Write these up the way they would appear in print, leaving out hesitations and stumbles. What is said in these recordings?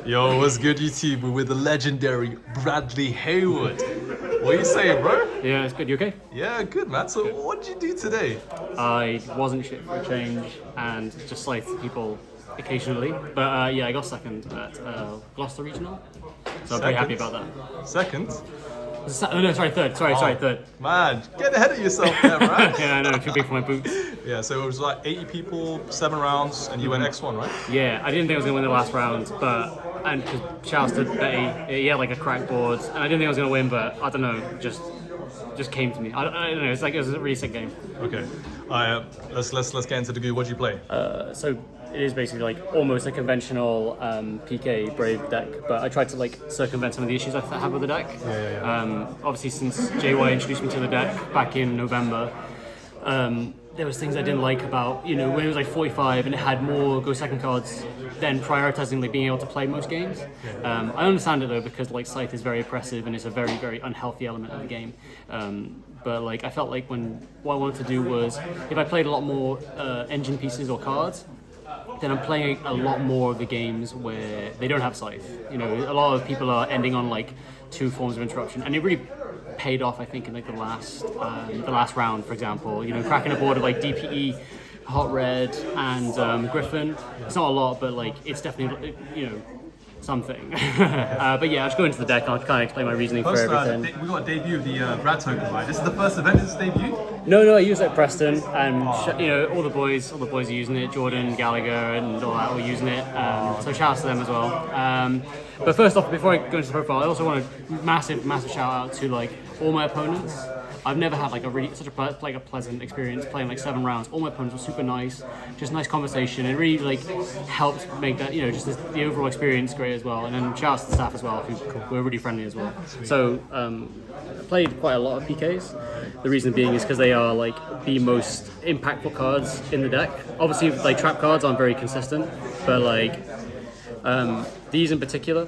Yo, what's good, YouTube? We're with the legendary Bradley Haywood. What you saying, bro? Yeah, it's good. You okay? Yeah, good, man. So, what did you do today? I wasn't shit for a change and just sliced people occasionally. But yeah, I got second at Gloucester Regional. So I'm very happy about that. Second? Oh no, sorry, third. Sorry, third. Man, get ahead of yourself there, right? Yeah, I know, too big for my boots. Yeah, so it was like 80 people, 7 rounds, and you went X1, right? Yeah, I didn't think I was going to win the last round, and shouts to Betty, he had like a crack board, and I didn't think I was going to win, but I don't know, just came to me. I don't know, it was a really sick game. Okay, let's get into the good. What'd you play? So it is basically like almost a conventional PK Brave deck, but I tried to like circumvent some of the issues I have with the deck. Obviously, since JY introduced me to the deck back in November, there was things I didn't like about, when it was like 45 and it had more go second cards, then prioritizing like being able to play most games. I understand it though, because like Scythe is very oppressive and it's a very, very unhealthy element of the game. But like I felt like what I wanted to do was, if I played a lot more engine pieces or cards, then I'm playing a lot more of the games where they don't have Scythe. A lot of people are ending on like 2 forms of interruption, and it really paid off, I think, in like the last round, for example. Cracking a board of like DPE, Hot Red, and Griffin. It's not a lot, but like it's definitely something. But yeah, I'll just go into the deck and I'll kind of explain my reasoning for everything. We got a debut of the Brad token, right? This is the first event it's debut? No, I use it at Preston, and all the boys are using it. Jordan, Gallagher, and all that are using it. So shout out to them as well. But first off, before I go into the profile, I also want a massive shout out to like all my opponents. I've never had like a pleasant experience playing like 7 rounds. All my opponents were super nice, just nice conversation. It really like helped make that the overall experience great as well. And then shout out to the staff as well, who were really friendly as well. So I played quite a lot of PKs. The reason being is because they are like the most impactful cards in the deck. Obviously, like trap cards aren't very consistent, but like these in particular,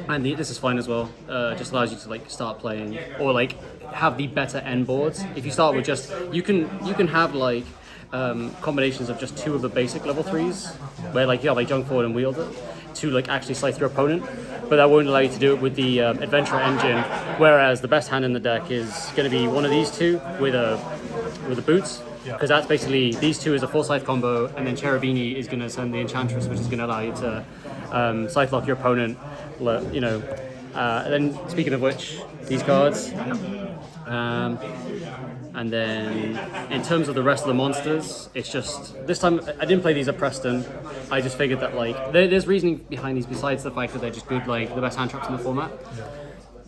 and this is fine as well. Just allows you to like start playing or like have the better end boards. If you start with just you can have like combinations of just 2 of the basic level 3s, where like you have like junk forward and wielder to like actually slice your opponent, but that won't allow you to do it with the adventurer engine. Whereas the best hand in the deck is going to be one of these 2 with the boots. Because that's basically, these 2 is a full scythe combo, and then Cherubini is going to send the Enchantress, which is going to allow you to scythe lock your opponent. And then, speaking of which, these cards. And then, in terms of the rest of the monsters, it's just, this time, I didn't play these at Preston. I just figured that, like, there's reasoning behind these besides the fact that they're just good, like, the best hand traps in the format.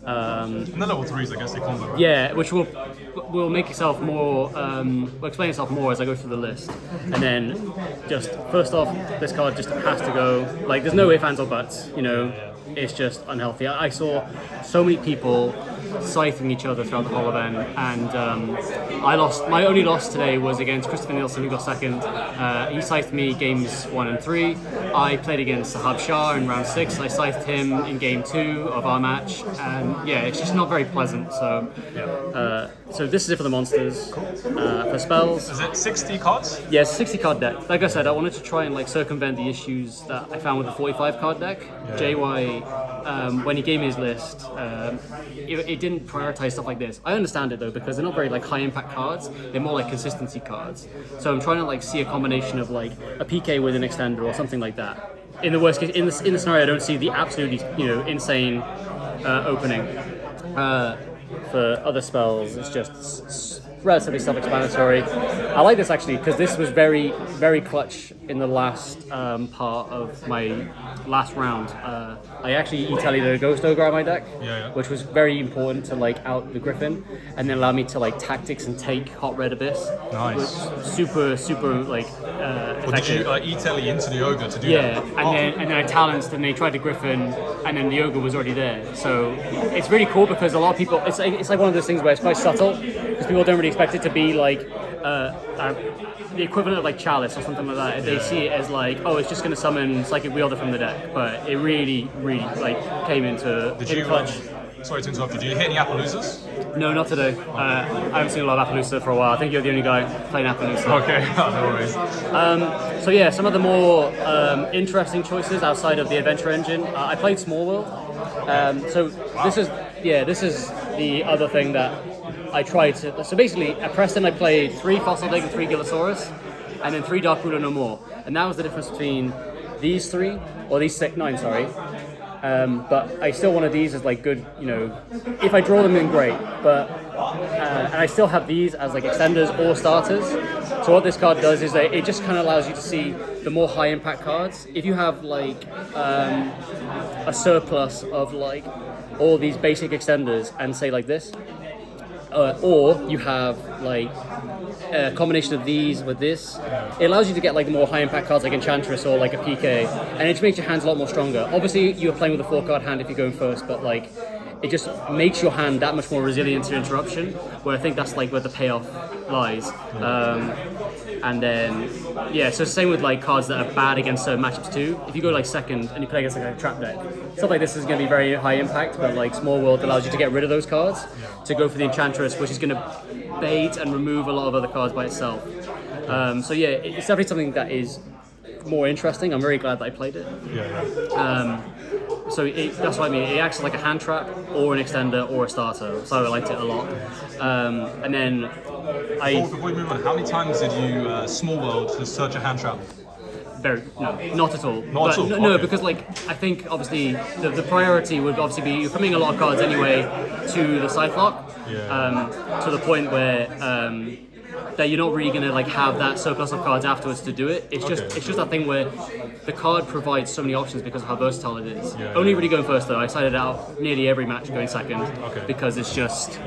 And the level 3s, I guess, they combo, right? Yeah, which will make yourself more, will explain itself more as I go through the list. And then, just first off, this card just has to go. Like, there's no ifs, ands, or buts. It's just unhealthy. I saw so many people scything each other throughout the whole event, and I lost. My only loss today was against Christopher Nielsen, who got second. He scythed me games 1 and 3. I played against Sahab Shah in round 6. I scythed him in game 2 of our match, and yeah, it's just not very pleasant. So, so this is it for the monsters. For spells, is it 60 cards? Yeah, it's a 60 card deck. Like I said, I wanted to try and like circumvent the issues that I found with the 45 card deck. JY, when he gave me his list, it didn't prioritize stuff like this. I understand it though, because they're not very like high impact cards. They're more like consistency cards. So I'm trying to like see a combination of like a PK with an extender or something like that. In the worst case, in the scenario, I don't see the absolutely insane opening. For other spells, it's just relatively self-explanatory. I like this actually because this was very, very clutch in the last part of my last round. I actually E-tallied a Ghost Ogre on my deck, which was very important to like out the Griffin, and then allow me to like tactics and take Hot Red Abyss. Nice. Super like effective. Did you E-tally into the Ogre to do that? Yeah, and then I talanced, and they tried the Griffin, and then the Ogre was already there. So it's really cool because a lot of people, it's like one of those things where it's quite subtle, because people don't really expect it to be like the equivalent of like Chalice or something like that. They see it as like, oh, it's just going to summon Psychic Wielder from the deck, but it really like came into clutch. Sorry to interrupt you. Did you hit any Appaloozas? No, not today. I haven't seen a lot of Appaloosa for a while. I think you're the only guy playing Appaloosa. Okay, no worries. So yeah, some of the more interesting choices outside of the Adventure Engine. I played Small World. So this is the other thing that I tried to. So basically, at Preston, I played 3 Fossil Dig and 3 Gillosaurus, and then 3 Dark Ruler No More. And that was the difference between these 3 or these 9. Sorry. But I still wanted these as like good, you know, if I draw them in, great. But and I still have these as like extenders or starters. So what this card does is that it just kind of allows you to see the more high impact cards. If you have like a surplus of like all these basic extenders and say like this, or you have like a combination of these with this, it allows you to get like the more high impact cards like Enchantress or like a PK, and it just makes your hands a lot more stronger. Obviously you're playing with a 4 card hand if you're going first, but like it just makes your hand that much more resilient to interruption, where I think that's like where the payoff lies. And then yeah, so same with like cards that are bad against certain matchups too. If you go like second and you play against like a trap deck, stuff like this is going to be very high impact, but like Small World allows you to get rid of those cards to go for the Enchantress, which is going to bait and remove a lot of other cards by itself. So yeah, it's definitely something that is more interesting. I'm very glad that I played it. So that's what I mean. It acts like a hand trap or an extender or a starter. So I liked it a lot. And then Before we move on, how many times did you Small World to search a hand trap? No, not at all. Not at all? No, Okay. because like I think obviously the priority would obviously be you're coming a lot of cards anyway to the Scythe Lock, to the point where that you're not really going to like have that surplus of cards afterwards to do it. It's just that thing where the card provides so many options because of how versatile it is. Only really going first though. I sided out nearly every match going second because it's just.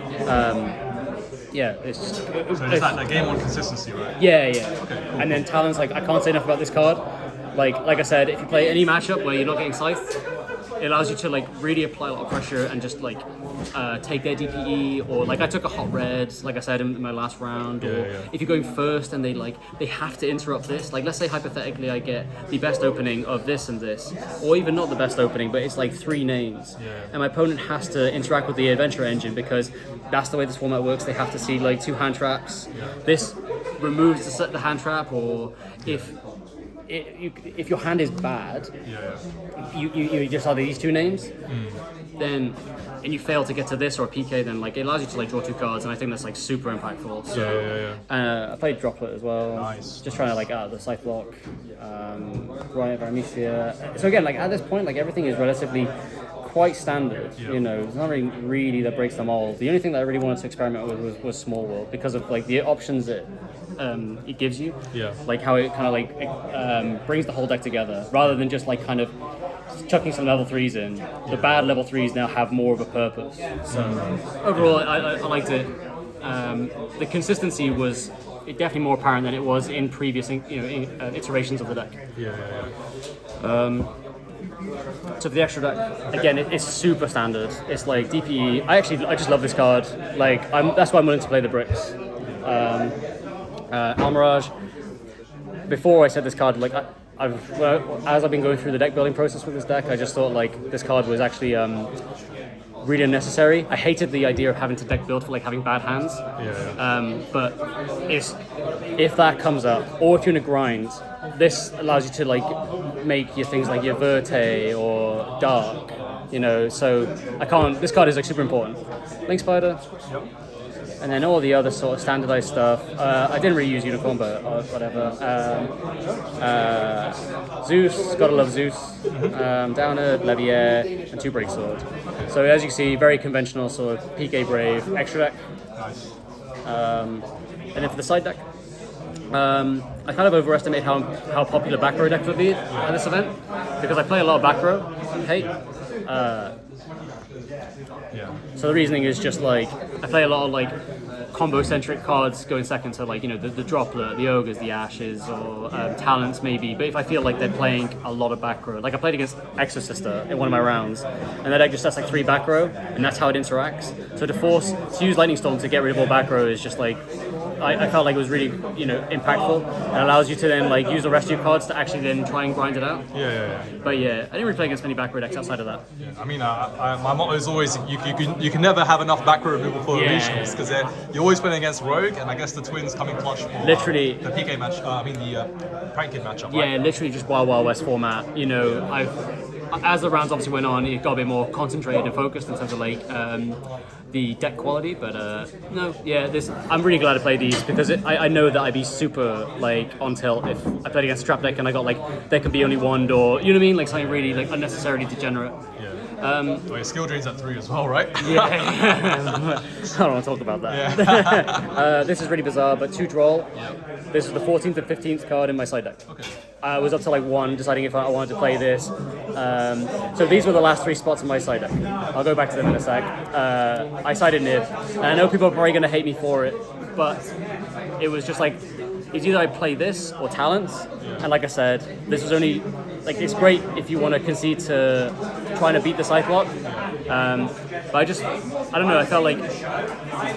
It's just. So it's that game on consistency, right? Yeah. Okay, cool. And then Talon's like I can't say enough about this card. Like I said, if you play any matchup where you're not getting scythed, it allows you to like really apply a lot of pressure and just like take their DPE, or like I took a hot red, like I said in my last round, or if you're going first and they have to interrupt this, like let's say hypothetically I get the best opening of this and this, or even not the best opening, but it's like 3 names, and my opponent has to interact with the Adventure Engine because that's the way this format works. They have to see like 2 hand traps. This removes the hand trap, or if your hand is bad, you just have these 2 names, then and you fail to get to this or a PK, then like it allows you to like draw 2 cards, and I think that's like super impactful. So I played Droplet as well. Nice. Just trying to like out the Scythe Lock, Riot Varamesia. So again, like at this point, like everything is relatively quite standard. You know, there's nothing really that breaks the mold. The only thing that I really wanted to experiment with was Small World because of like the options that it gives you. Like how it kind of like brings the whole deck together rather than just like kind of chucking some level 3s in. The bad level 3s now have more of a purpose. So overall, I liked it. The consistency was definitely more apparent than it was in previous iterations of the deck. So for the extra deck, again, it's super standard. It's like DPE. I just love this card. Like that's why I'm willing to play the bricks. Almirage. Before I said this card, like as I've been going through the deck building process with this deck, I just thought like this card was actually really unnecessary. I hated the idea of having to deck build for like having bad hands. But if that comes up, or if you're in a grind, this allows you to like make your things like your Verte or Dark. You know, so this card is like super important. Link Spider. And then all the other sort of standardized stuff. I didn't really use Unicorn, but whatever. Zeus, gotta love Zeus. Downer, Levier, and 2 Breaksword. So as you can see, very conventional sort of PK Brave extra deck. Nice. And then for the side deck, I kind of overestimate how popular back row decks would be at this event because I play a lot of back row. So the reasoning is just like I play a lot of like combo-centric cards going second, so like, you know, the Droplet, the Ogres, the Ashes, or Talents maybe, but if I feel like they're playing a lot of back row, like I played against Exorcister in one of my rounds, and that deck just sets like 3 back row, and that's how it interacts. So to use Lightning Storm to get rid of all back row is just like, I felt like it was really, impactful. It allows you to then like use the rest of your cards to actually then try and grind it out. Yeah. But yeah, I didn't really play against many back row decks outside of that. Yeah. I mean, my motto is always you can never have enough back row removal for regionals because you're always playing against Rogue, and I guess the Twins coming clutch for Literally the PK match. The Prank Kid matchup. Yeah, Right? literally just Wild Wild West format. As the rounds obviously went on, it got a bit more concentrated and focused in terms of like the deck quality. But I'm really glad to play these because I know that I'd be super like on tilt if I played against a trap deck and I got like there can be only one or you know what I mean, like something really like unnecessarily degenerate. Wait, skill drain's at 3 as well, right? Yeah, I don't want to talk about that. Yeah. This is really bizarre, but 2 draw. Yeah. This is the 14th and 15th card in my side deck. Okay. I was up to like 1, deciding if I wanted to play this. So these were the last 3 spots in my side deck. I'll go back to them in a sec. I sided Nib, and I know people are probably going to hate me for it, but it was just like, it's either I play this or Talents, and like I said, this was only, like it's great if you want to concede to trying to beat the side block, but I don't know, I felt like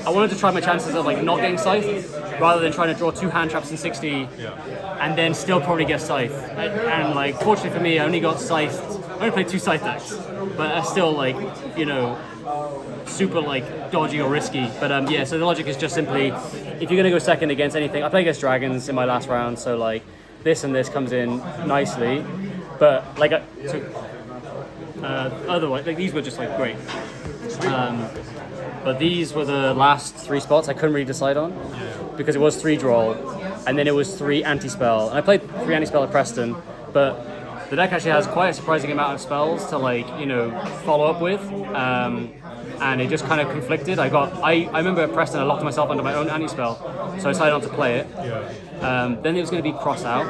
I wanted to try my chances of like not getting Scythe, rather than trying to draw 2 hand traps in 60, and then still probably get Scythe. And like, fortunately for me, I only got Scythed. I only played 2 Scythe decks, but that's still like, super like dodgy or risky. But so the logic is just simply, if you're gonna go second against anything, I played against dragons in my last round, so like this and this comes in nicely. But like, otherwise, like these were just like great. But these were the last 3 spots I couldn't really decide on because it was 3 draw, and then it was 3 anti-spell. And I played 3 anti-spell at Preston, but the deck actually has quite a surprising amount of spells to like, follow up with. And it just kind of conflicted. I remember at Preston I locked myself under my own anti-spell, so I decided not to play it. Then it was going to be cross out,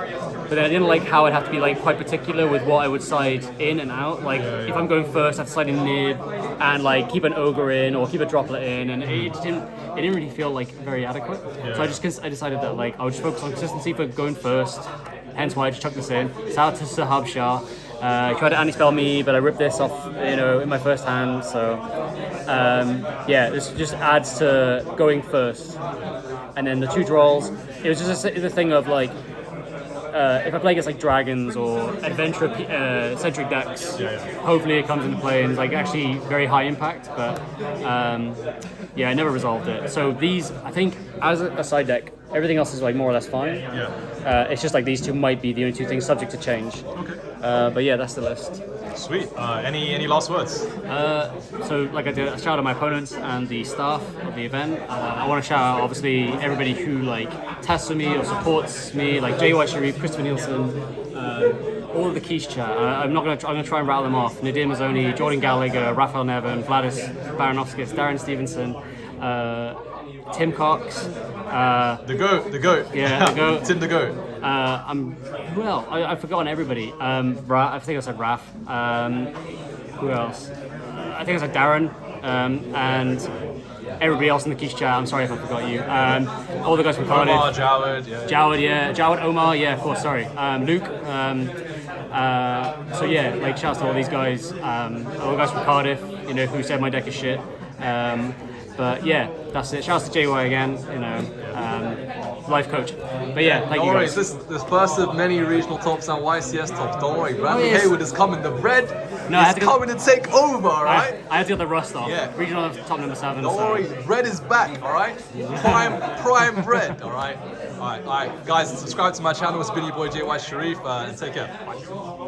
but then I didn't like how I'd have to be like quite particular with what I would side in and out. Like if I'm going first, I have to slide in Nib and like keep an Ogre in or keep a Droplet in, and it didn't really feel like very adequate. So I decided that like I would just focus on consistency for going first. Hence why I just chucked this in. Shout out to Sahab Shah. He tried to anti-spell me, but I ripped this off, in my first hand. So, this just adds to going first. And then the 2 draws, it was just the thing of like, if I play against like dragons or adventure centric decks, hopefully it comes into play and is like actually very high impact. But I never resolved it. So these, I think, as a side deck, everything else is like more or less fine. It's just like these 2 might be the only 2 things subject to change. Okay. But that's the list. Sweet. Any last words? So like I did, I shout out my opponents and the staff of the event. I want to shout out obviously everybody who like tests with me or supports me, like JY Sharif, Christopher Nielsen, all of the Quiche chat. I'm gonna try and rattle them off. Nadir Mazzoni, Jordan Gallagher, Raphael Nevin, Vladis Baranovskis, Darren Stevenson, Tim Cox. The goat. Yeah, the goat. Tim the goat. I've forgotten everybody. I think I said Raf. Who else? I think I said Darren. And everybody else in the Quiche chat. I'm sorry if I forgot you. All the guys from Cardiff. Omar, Jawed, Jawed, Omar, of course, sorry. Luke. Shouts to all these guys. All the guys from Cardiff, who said my deck is shit. That's it. Shouts to JY again, life coach. But thank you guys. This is the first of many regional tops and YCS tops. Don't worry, Bradley Haywood is coming. The red is coming to take over, alright? I had to get the rust off. Yeah. Regional top number 7. Don't worry, red is back, alright? Prime red, alright? Alright, guys, subscribe to my channel. It's been your boy JY Sharif, and take care. Bye.